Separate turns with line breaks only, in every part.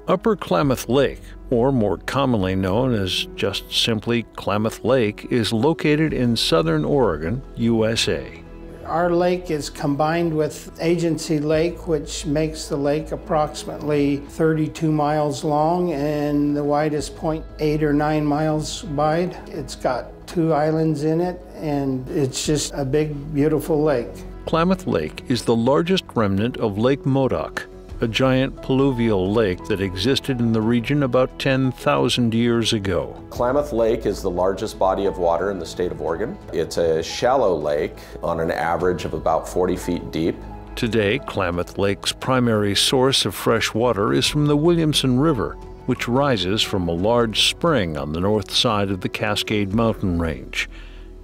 Upper Klamath Lake, or more commonly known as just simply Klamath Lake, is located in southern Oregon, USA.
Our lake is combined with Agency Lake, which makes the lake approximately 32 miles long and the widest point 8 or 9 miles wide. It's got 2 islands in it, and it's just a big, beautiful lake.
Klamath Lake is the largest remnant of Lake Modoc, a giant pluvial lake that existed in the region about 10,000 years ago.
Klamath Lake is the largest body of water in the state of Oregon. It's a shallow lake on an average of about 40 feet deep.
Today, Klamath Lake's primary source of fresh water is from the Williamson River, which rises from a large spring on the north side of the Cascade Mountain Range.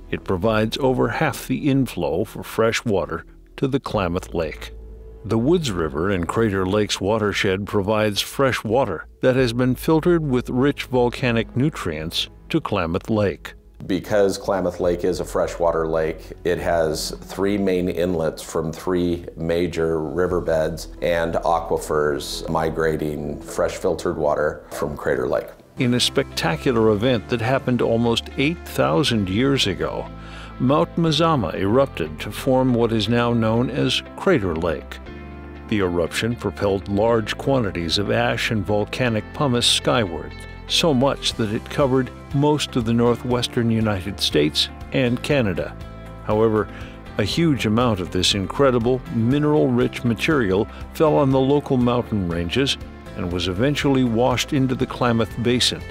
It provides over half the inflow for fresh water to the Klamath Lake. The Woods River in Crater Lake's watershed provides fresh water that has been filtered with rich volcanic nutrients to Klamath Lake.
Because Klamath Lake is a freshwater lake, it has 3 main inlets from 3 major riverbeds and aquifers migrating fresh filtered water from Crater Lake.
In a spectacular event that happened almost 8,000 years ago, Mount Mazama erupted to form what is now known as Crater Lake. The eruption propelled large quantities of ash and volcanic pumice skyward, so much that it covered most of the northwestern United States and Canada. However, a huge amount of this incredible, mineral-rich material fell on the local mountain ranges and was eventually washed into the Klamath Basin,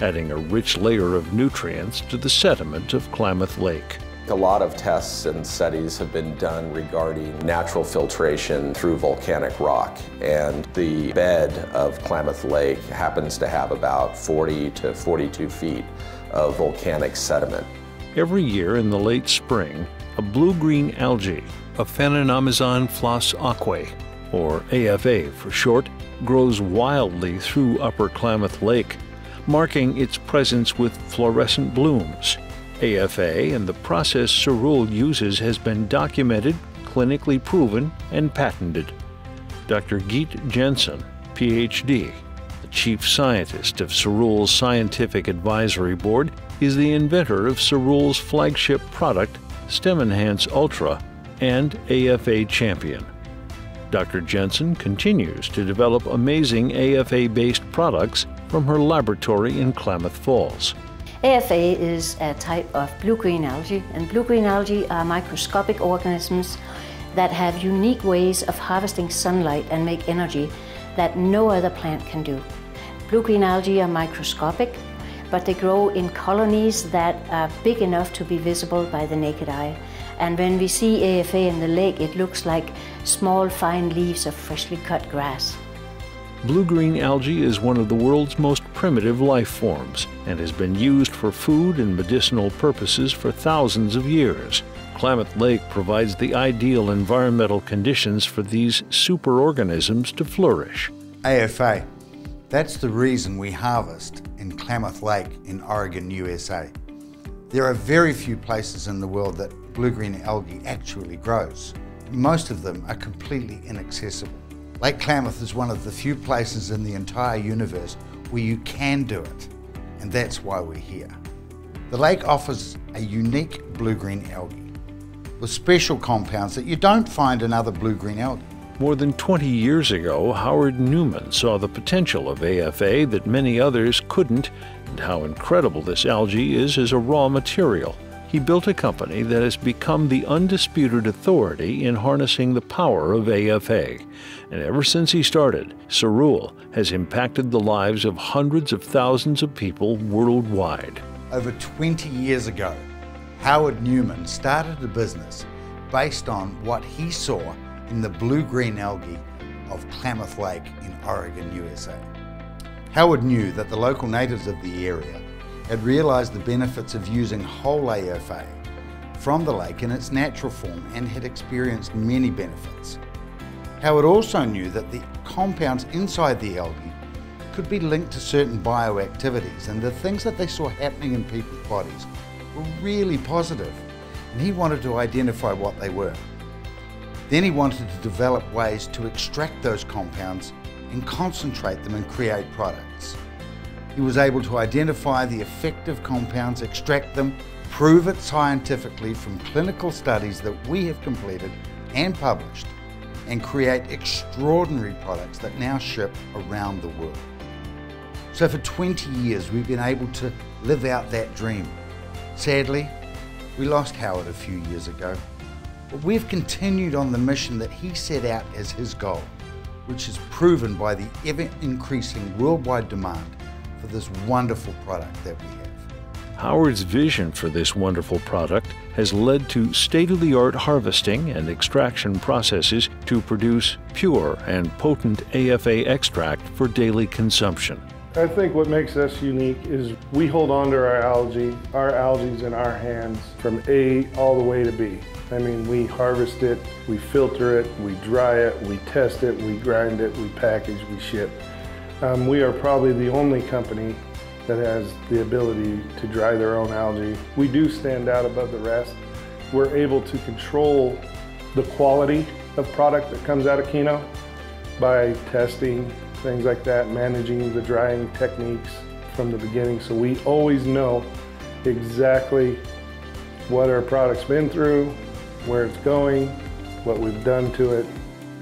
adding a rich layer of nutrients to the sediment of Klamath Lake.
A lot of tests and studies have been done regarding natural filtration through volcanic rock, and the bed of Klamath Lake happens to have about 40 to 42 feet of volcanic sediment.
Every year in the late spring, a blue-green algae, a Phananomyzon flos aquae, or AFA for short, grows wildly through Upper Klamath Lake, marking its presence with fluorescent blooms. AFA and the process Cerule uses has been documented, clinically proven, and patented. Dr. Geet Jensen, Ph.D., the chief scientist of Cerule's Scientific Advisory Board, is the inventor of Cerule's flagship product, Stem Enhance Ultra, and AFA Champion. Dr. Jensen continues to develop amazing AFA-based products from her laboratory in Klamath Falls.
AFA is a type of blue-green algae, and blue-green algae are microscopic organisms that have unique ways of harvesting sunlight and make energy that no other plant can do. Blue-green algae are microscopic, but they grow in colonies that are big enough to be visible by the naked eye. And when we see AFA in the lake, it looks like small, fine leaves of freshly cut grass.
Blue-green algae is one of the world's most primitive life forms and has been used for food and medicinal purposes for thousands of years. Klamath Lake provides the ideal environmental conditions for these superorganisms to flourish.
AFA, that's the reason we harvest in Klamath Lake in Oregon, USA. There are very few places in the world that blue-green algae actually grows. Most of them are completely inaccessible. Lake Klamath is one of the few places in the entire universe where you can do it, and that's why we're here. The lake offers a unique blue-green algae with special compounds that you don't find in other blue-green algae.
More than 20 years ago, Howard Newman saw the potential of AFA that many others couldn't, and how incredible this algae is as a raw material. He built a company that has become the undisputed authority in harnessing the power of AFA. And ever since he started, Cerule has impacted the lives of hundreds of thousands of people worldwide.
Over 20 years ago, Howard Newman started a business based on what he saw in the blue-green algae of Klamath Lake in Oregon, USA. Howard knew that the local natives of the area had realized the benefits of using whole AFA from the lake in its natural form and had experienced many benefits. Howard also knew that the compounds inside the algae could be linked to certain bioactivities, and the things that they saw happening in people's bodies were really positive, and he wanted to identify what they were. Then he wanted to develop ways to extract those compounds and concentrate them and create products. He was able to identify the effective compounds, extract them, prove it scientifically from clinical studies that we have completed and published, and create extraordinary products that now ship around the world. So for 20 years, we've been able to live out that dream. Sadly, we lost Howard a few years ago, but we've continued on the mission that he set out as his goal, which is proven by the ever-increasing worldwide demand for this wonderful product that we have.
Howard's vision for this wonderful product has led to state-of-the-art harvesting and extraction processes to produce pure and potent AFA extract for daily consumption.
I think what makes us unique is we hold on to our algae. Our algae's in our hands from A all the way to B. I mean, we harvest it, we filter it, we dry it, we test it, we grind it, we package, we ship. We are probably the only company that has the ability to dry their own algae. We do stand out above the rest. We're able to control the quality of product that comes out of Kino by testing, things like that, managing the drying techniques from the beginning. So we always know exactly what our product's been through, where it's going, what we've done to it,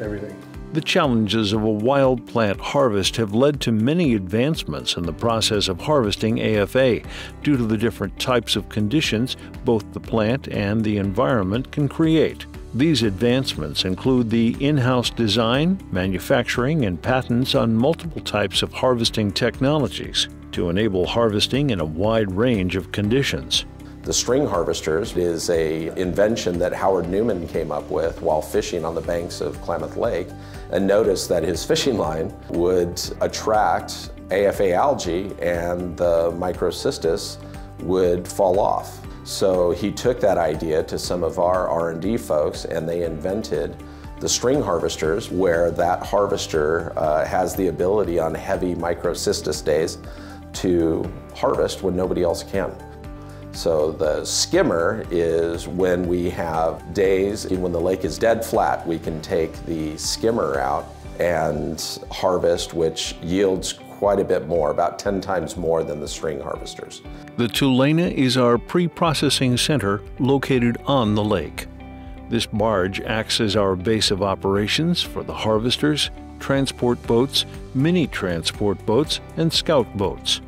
everything.
The challenges of a wild plant harvest have led to many advancements in the process of harvesting AFA due to the different types of conditions both the plant and the environment can create. These advancements include the in-house design, manufacturing, and patents on multiple types of harvesting technologies to enable harvesting in a wide range of conditions.
The string harvesters is an invention that Howard Newman came up with while fishing on the banks of Klamath Lake, and noticed that his fishing line would attract AFA algae and the microcystis would fall off. So he took that idea to some of our R&D folks, and they invented the string harvesters, where that harvester has the ability on heavy microcystis days to harvest when nobody else can. So the skimmer is when we have days when the lake is dead flat, we can take the skimmer out and harvest, which yields quite a bit more, about 10 times more than the string harvesters.
The Tulena is our pre-processing center located on the lake. This barge acts as our base of operations for the harvesters, transport boats, mini transport boats, and scout boats.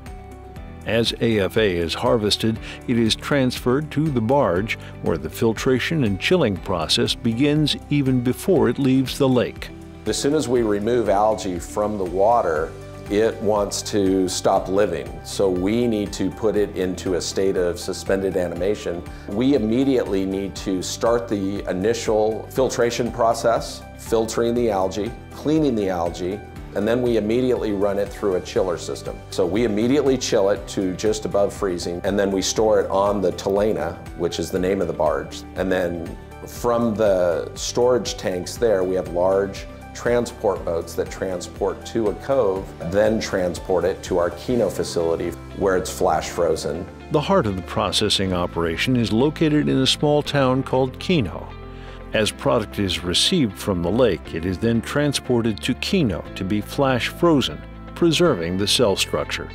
As AFA is harvested, it is transferred to the barge, where the filtration and chilling process begins even before it leaves the lake.
As soon as we remove algae from the water, it wants to stop living. So we need to put it into a state of suspended animation. We immediately need to start the initial filtration process, filtering the algae, cleaning the algae, and then we immediately run it through a chiller system. So we immediately chill it to just above freezing, and then we store it on the Tulena, which is the name of the barge. And then from the storage tanks there, we have large transport boats that transport to a cove, then transport it to our Kino facility where it's flash frozen.
The heart of the processing operation is located in a small town called Kino. As product is received from the lake, it is then transported to Kino to be flash frozen, preserving the cell structure.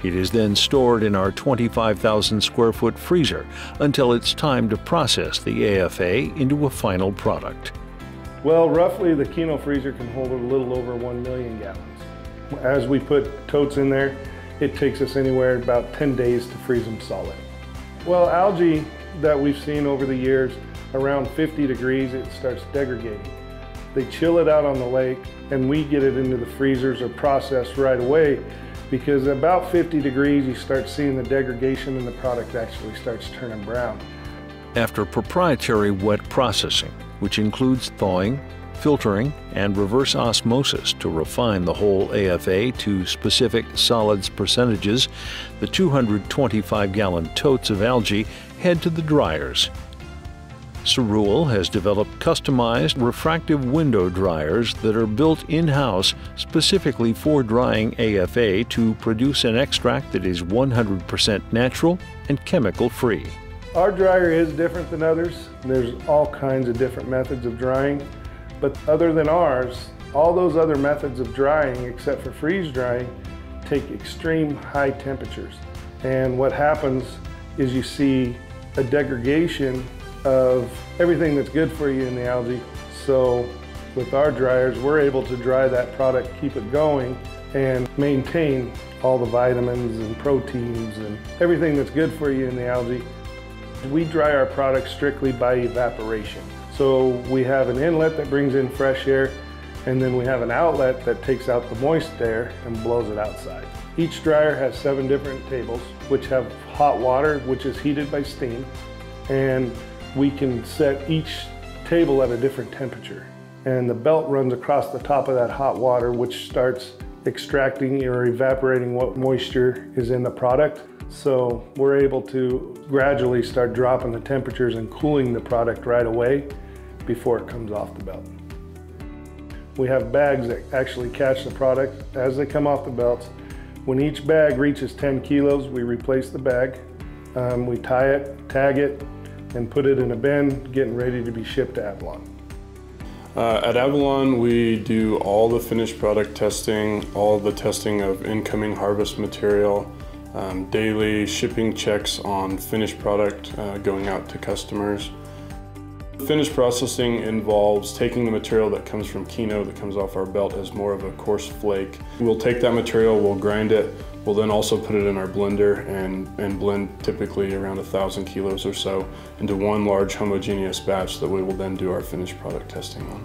It is then stored in our 25,000 square foot freezer until it's time to process the AFA into a final product.
Well, roughly the Kino freezer can hold a little over 1 million gallons. As we put totes in there, it takes us anywhere about 10 days to freeze them solid. Well, algae that we've seen over the years, around 50 degrees, it starts degrading. They chill it out on the lake, and we get it into the freezers or processed right away, because about 50 degrees, you start seeing the degradation and the product actually starts turning brown.
After proprietary wet processing, which includes thawing, filtering, and reverse osmosis to refine the whole AFA to specific solids percentages, the 225-gallon totes of algae head to the dryers. Cerule has developed customized refractive window dryers that are built in-house specifically for drying AFA to produce an extract that is 100% natural and chemical-free.
Our dryer is different than others. There's all kinds of different methods of drying, but other than ours, All those other methods of drying, except for freeze drying, take extreme high temperatures. And what happens is you see a degradation of everything that's good for you in the algae. So with our dryers, we're able to dry that product, keep it going, and maintain all the vitamins and proteins and everything that's good for you in the algae. We dry our product strictly by evaporation. So we have an inlet that brings in fresh air, and then we have an outlet that takes out the moist air and blows it outside. Each dryer has 7 different tables, which have hot water, which is heated by steam, and we can set each table at a different temperature. And the belt runs across the top of that hot water, which starts extracting or evaporating what moisture is in the product. So we're able to gradually start dropping the temperatures and cooling the product right away before it comes off the belt. We have bags that actually catch the product as they come off the belts. When each bag reaches 10 kilos, we replace the bag. We tie it, tag it, and put it in a bin, getting ready to be shipped to Avalon.
At Avalon, we do all the finished product testing, all the testing of incoming harvest material, daily shipping checks on finished product going out to customers. Finished processing involves taking the material that comes from Kino, that comes off our belt, as more of a coarse flake. We'll take that material, we'll grind it, we'll then also put it in our blender and blend typically around 1,000 kilos or so into one large homogeneous batch that we will then do our finished product testing on.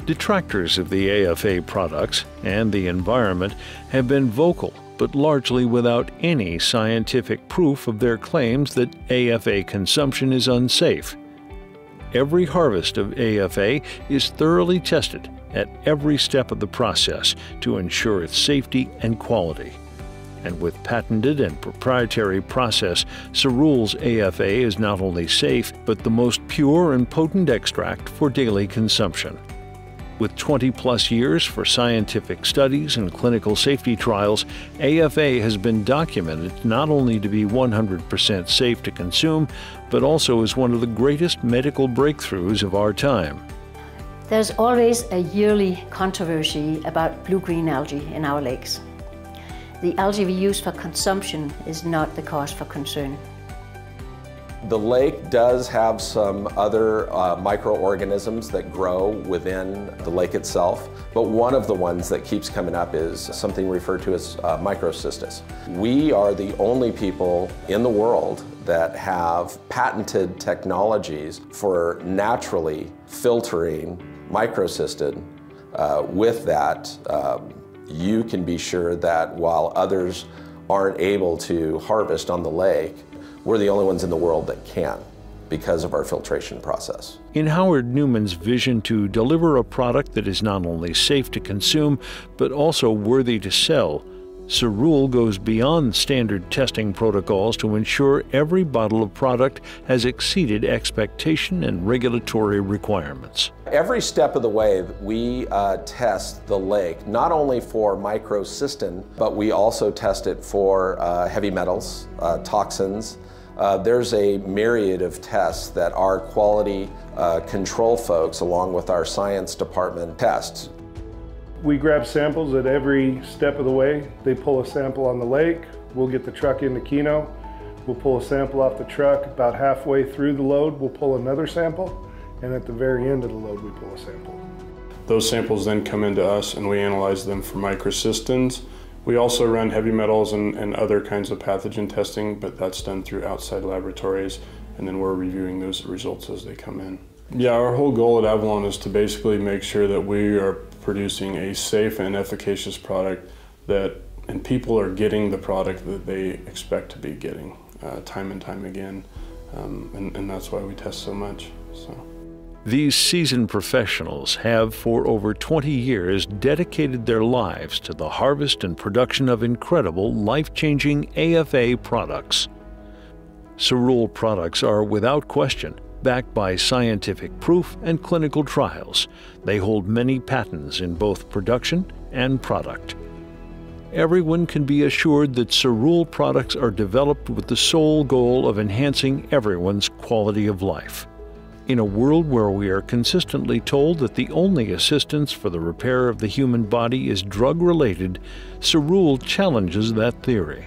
Detractors of the AFA products and the environment have been vocal, but largely without any scientific proof of their claims that AFA consumption is unsafe. Every harvest of AFA is thoroughly tested at every step of the process to ensure its safety and quality. And with patented and proprietary process, Cerule's AFA is not only safe, but the most pure and potent extract for daily consumption. With 20-plus years for scientific studies and clinical safety trials, AFA has been documented not only to be 100% safe to consume, but also as one of the greatest medical breakthroughs of our time.
There's always a yearly controversy about blue-green algae in our lakes. The algae we use for consumption is not the cause for concern.
The lake does have some other microorganisms that grow within the lake itself, but one of the ones that keeps coming up is something referred to as microcystis. We are the only people in the world that have patented technologies for naturally filtering microcystin. With that, you can be sure that while others aren't able to harvest on the lake, we're the only ones in the world that can, because of our filtration process.
In Howard Newman's vision to deliver a product that is not only safe to consume, but also worthy to sell, Cerule goes beyond standard testing protocols to ensure every bottle of product has exceeded expectation and regulatory requirements.
Every step of the way, we test the lake, not only for microcystin, but we also test it for heavy metals, toxins. There's a myriad of tests that our quality control folks, along with our science department, test.
We grab samples at every step of the way. They pull a sample on the lake, we'll get the truck into Kino, we'll pull a sample off the truck. About halfway through the load, we'll pull another sample, and at the very end of the load, we pull a sample.
Those samples then come into us and we analyze them for microcystins. We also run heavy metals and other kinds of pathogen testing, but that's done through outside laboratories, and then we're reviewing those results as they come in. Yeah, our whole goal at Avalon is to basically make sure that we are producing a safe and efficacious product and people are getting the product that they expect to be getting time and time again, and that's why we test so much.
These seasoned professionals have, for over 20 years, dedicated their lives to the harvest and production of incredible, life-changing AFA products. Cerule products are, without question, backed by scientific proof and clinical trials. They hold many patents in both production and product. Everyone can be assured that Cerule products are developed with the sole goal of enhancing everyone's quality of life. In a world where we are consistently told that the only assistance for the repair of the human body is drug-related, Cerule challenges that theory.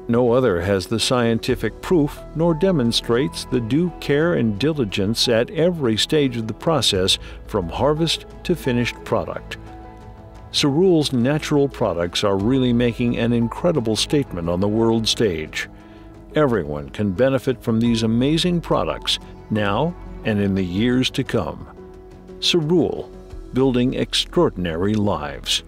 No other has the scientific proof nor demonstrates the due care and diligence at every stage of the process from harvest to finished product. Cerule's natural products are really making an incredible statement on the world stage. Everyone can benefit from these amazing products now and in the years to come. Cerule, building extraordinary lives.